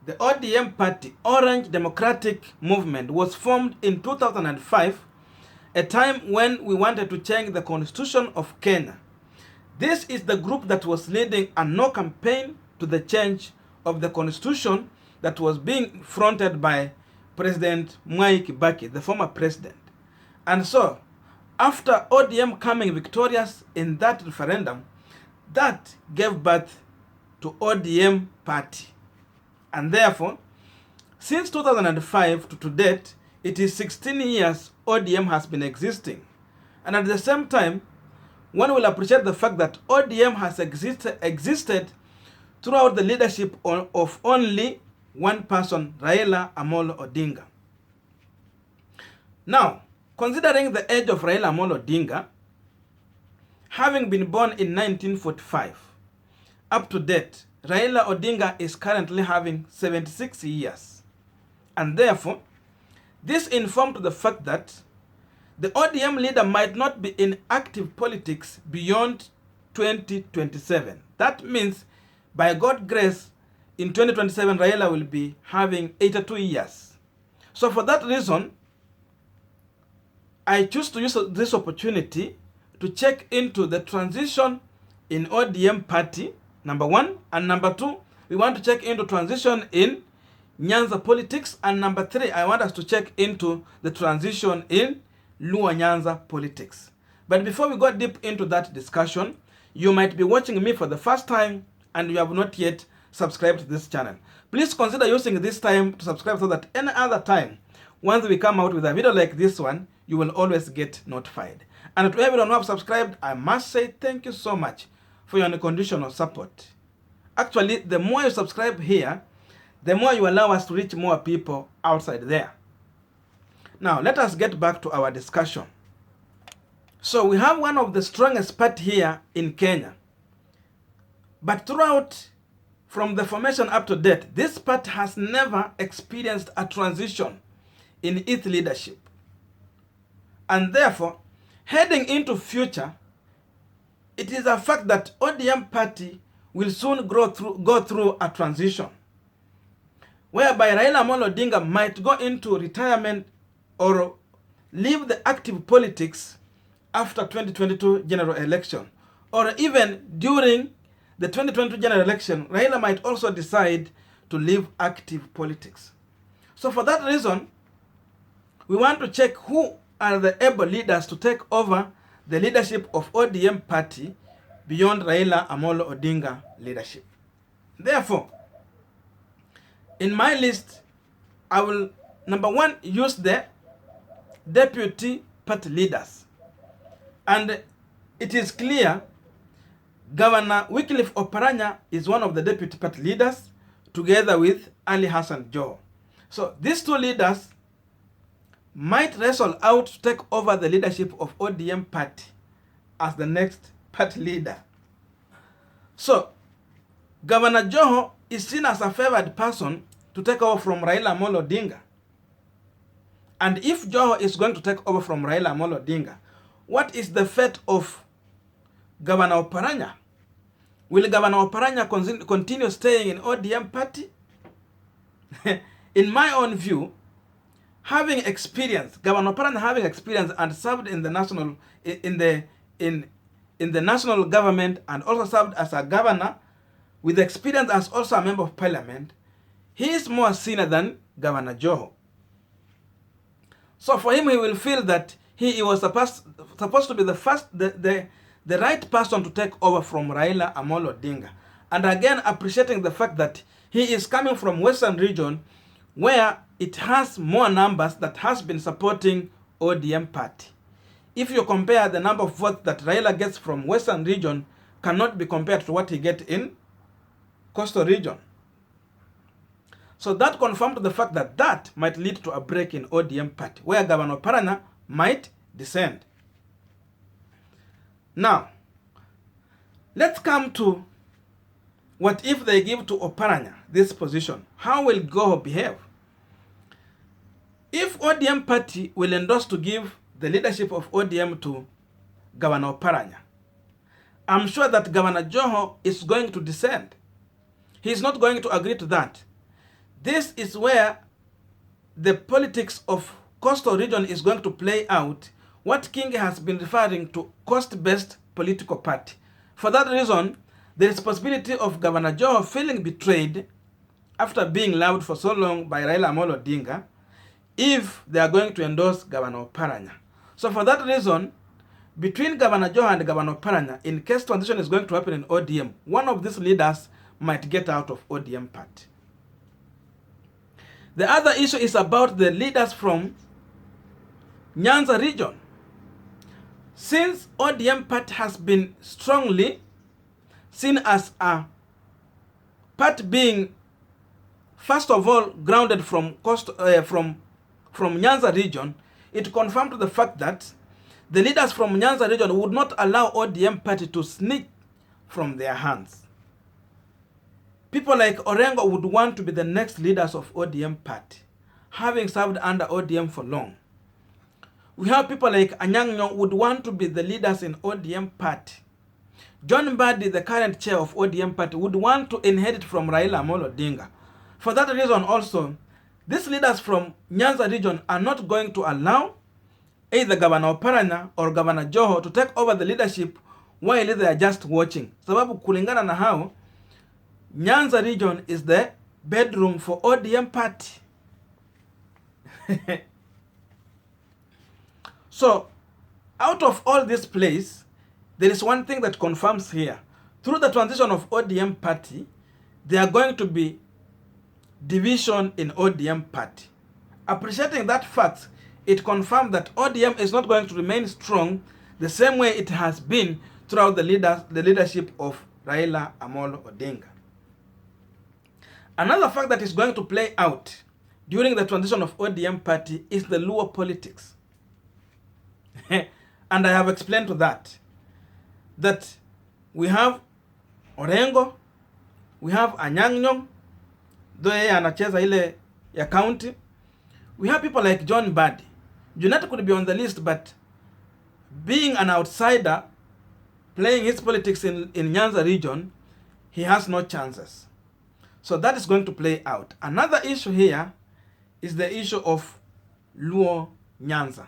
the ODM party, Orange Democratic Movement, was formed in 2005, a time when we wanted to change the constitution of Kenya. This is the group that was leading a no campaign to the change of the constitution that was being fronted by President Mwai Kibaki, the former president. And so, after ODM coming victorious in that referendum, that gave birth to ODM party. And therefore, since 2005 to date, it is 16 years ODM has been existing. And at the same time, one will appreciate the fact that ODM has existed throughout the leadership of only one person, Raila Amolo Odinga. Now, considering the age of Raila Amolo Odinga, having been born in 1945, up to date, Raila Odinga is currently having 76 years. And therefore, this informed the fact that the ODM leader might not be in active politics beyond 2027. That means, by God's grace, in 2027, Raila will be having 82 years. So for that reason, I choose to use this opportunity to check into the transition in ODM party, number one. And number two, we want to check into transition in Nyanza politics. And number three, I want us to check into the transition in Luo Nyanza politics. But before we go deep into that discussion, you might be watching me for the first time and you have not yet subscribed to this channel. Please consider using this time to subscribe so that any other time, once we come out with a video like this one, you will always get notified. And to everyone who have subscribed, I must say thank you so much for your unconditional support. Actually, the more you subscribe here, the more you allow us to reach more people outside there. Now, let us get back to our discussion. So we have one of the strongest party here in Kenya. But throughout, from the formation up to date, this party has never experienced a transition in its leadership. And therefore, heading into future, it is a fact that ODM party will soon go through a transition, whereby Raila Amolo Odinga might go into retirement or leave the active politics after 2022 general election, or even during the 2022 general election, Raila might also decide to leave active politics. So for that reason, we want to check who are the able leaders to take over the leadership of ODM party beyond Raila Amolo Odinga leadership. Therefore, in my list, I will, number one, use the deputy party leaders. And it is clear Governor Wycliffe Oparanya is one of the deputy party leaders, together with Ali Hassan Joho. So these two leaders might wrestle out to take over the leadership of ODM party as the next party leader. So Governor Joho is seen as a favored person to take over from Raila Amolo Odinga. And if Joho is going to take over from Raila Amolo Odinga, what is the fate of Governor Oparanya? Will Governor Oparanya continue staying in ODM party? In my own view, having experience, Governor Oparanya having experience and served in the national in the national government and also served as a governor with experience as also a member of parliament, he is more senior than Governor Joho. So for him, he will feel that he was supposed to be the right person to take over from Raila Amolo Odinga. And again, appreciating the fact that he is coming from Western region, where it has more numbers that has been supporting ODM party. If you compare the number of votes that Raila gets from Western region, cannot be compared to what he gets in Coastal region. So that confirmed the fact that that might lead to a break in ODM party, where Governor Oparanya might descend. Now, let's come to what if they give to Oparanya this position. How will Joho behave? If ODM party will endorse to give the leadership of ODM to Governor Oparanya, I'm sure that Governor Joho is going to descend. He is not going to agree to that. this is where the politics of coastal region is going to play out, what King has been referring to coast-based political party. For that reason, there is possibility of Governor Joho feeling betrayed after being loved for so long by Raila Odinga if they are going to endorse Governor Oparanya. So for that reason, between Governor Joho and Governor Oparanya, in case transition is going to happen in ODM, one of these leaders might get out of ODM party. The other issue is about the leaders from Nyanza region. Since ODM party has been strongly seen as a party being, first of all, grounded from Nyanza region, it confirmed the fact that the leaders from Nyanza region would not allow ODM party to sneak from their hands. People like Orengo would want to be the next leaders of ODM party, having served under ODM for long. We have people like Anyang' would want to be the leaders in ODM party. John Mbadi, the current chair of ODM party, would want to inherit from Raila Odinga. For that reason also, these leaders from Nyanza region are not going to allow either Governor Oparanya or Governor Joho to take over the leadership while they are just watching. Sababu kulingana na hao, Nyanza region is the bedroom for ODM party. So, out of all this place, there is one thing that confirms here. Through the transition of ODM party, there are going to be division in ODM party. Appreciating that fact, it confirmed that ODM is not going to remain strong the same way it has been throughout the leadership of Raila Odinga. Another fact that is going to play out during the transition of ODM party is the Luo politics. And I have explained to that we have Orengo, we have Anyang', though yeye anacheza ile ya county. We have people like John Mbadi. Junata could be on the list, but being an outsider, playing his politics in Nyanza region, he has no chances. So that is going to play out. Another issue here is the issue of Luo Nyanza.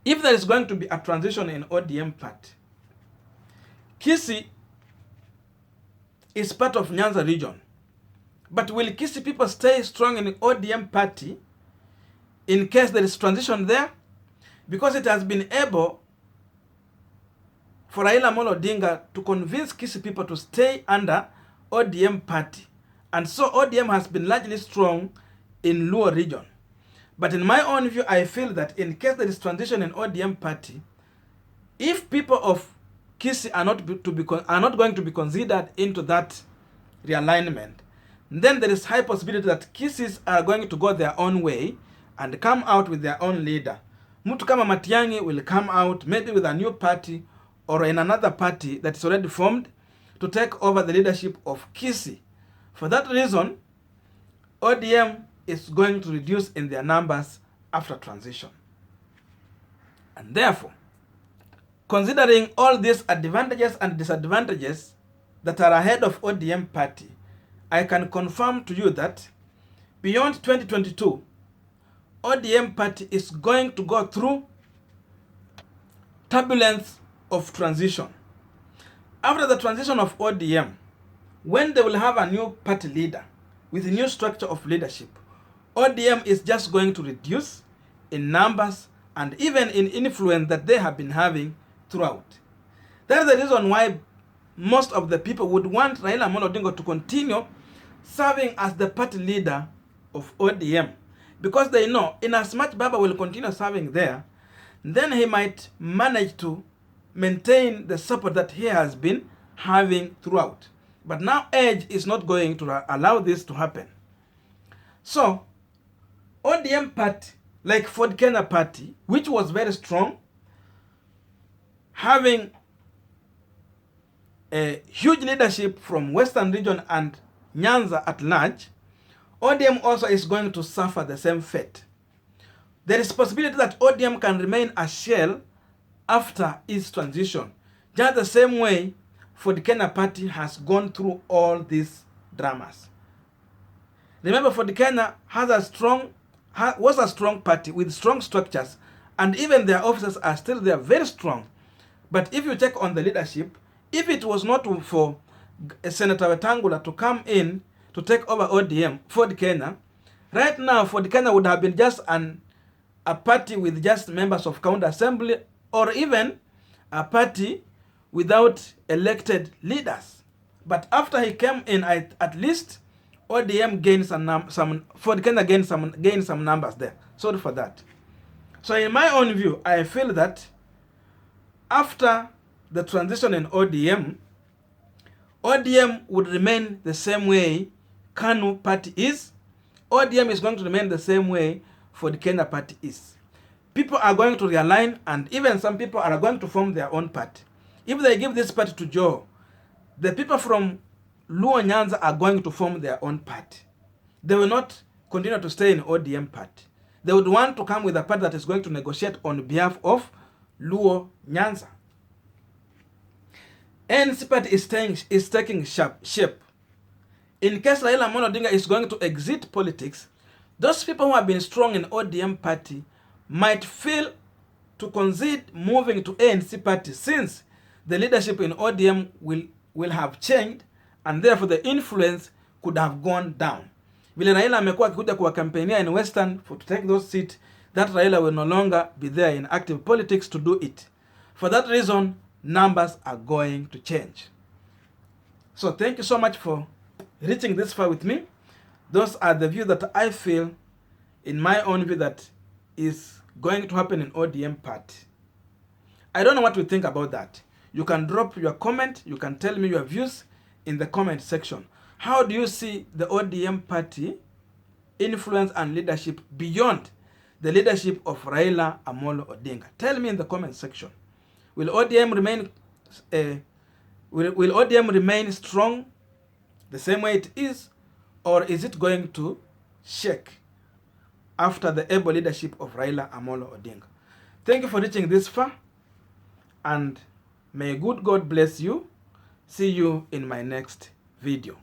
If there is going to be a transition in ODM party, Kisii is part of Nyanza region. But will Kisii people stay strong in the ODM party in case there is transition there? Because it has been able for Raila Odinga to convince Kisii people to stay under ODM party. And so ODM has been largely strong in Luo region. But in my own view, I feel that in case there is transition in ODM party, if people of Kisii are not going to be considered into that realignment, then there is high possibility that Kisiis are going to go their own way and come out with their own leader. Mtu kama Matiang'i will come out maybe with a new party or in another party that is already formed to take over the leadership of Kisii. For that reason, ODM is going to reduce in their numbers after transition. And therefore, considering all these advantages and disadvantages that are ahead of ODM party, I can confirm to you that beyond 2022, ODM party is going to go through turbulence of transition. After the transition of ODM, when they will have a new party leader with a new structure of leadership, ODM is just going to reduce in numbers and even in influence that they have been having throughout. That is the reason why most of the people would want Raila Odinga to continue serving as the party leader of ODM, because they know in as much Baba will continue serving there, then he might manage to maintain the support that he has been having throughout. But now age is not going to allow this to happen. So ODM party, like Ford Kenya party, which was very strong, having a huge leadership from Western region and Nyanza at large, ODM also is going to suffer the same fate. There is possibility that ODM can remain a shell after its transition, just the same way Ford Kenya party has gone through all these dramas. Remember, Ford Kenya was a strong party with strong structures, and even their officers are still there, very strong. But if you check on the leadership, if it was not for Senator Wetangula to come in to take over ODM, Ford Kenya, right now Ford Kenya would have been just a party with just members of county assembly, or even a party without elected leaders. But after he came in, at least ODM gained some Ford Kenya gained some numbers there. Sorry for that. So in my own view, I feel that after the transition in ODM would remain the same way KANU party is. ODM is going to remain the same way for the Kenya party is. People are going to realign, and even some people are going to form their own party. If they give this party to Joho, the people from Luo Nyanza are going to form their own party. They will not continue to stay in ODM party. They would want to come with a party that is going to negotiate on behalf of Luo Nyanza. ANC party is taking shape. In case Raila Odinga is going to exit politics, those people who have been strong in ODM party might feel to concede moving to ANC party, since the leadership in ODM will have changed, and therefore the influence could have gone down. Vile Raila amekuwa akikuja kwa campaignia in Western to take those seats, that Raila will no longer be there in active politics to do it. For that reason, numbers are going to change. So thank you so much for reaching this far with me. Those are the views that I feel, in my own view, that is going to happen in ODM party. I don't know what you think about that. You can drop your comment. You can tell me your views in the comment section. How do you see the ODM party influence and leadership beyond the leadership of Raila Amolo Odinga? Tell me in the comment section. Will ODM remain strong the same way it is, or is it going to shake after the able leadership of Raila Amolo Odinga? Thank you for reaching this far, and may good God bless you. See you in my next video.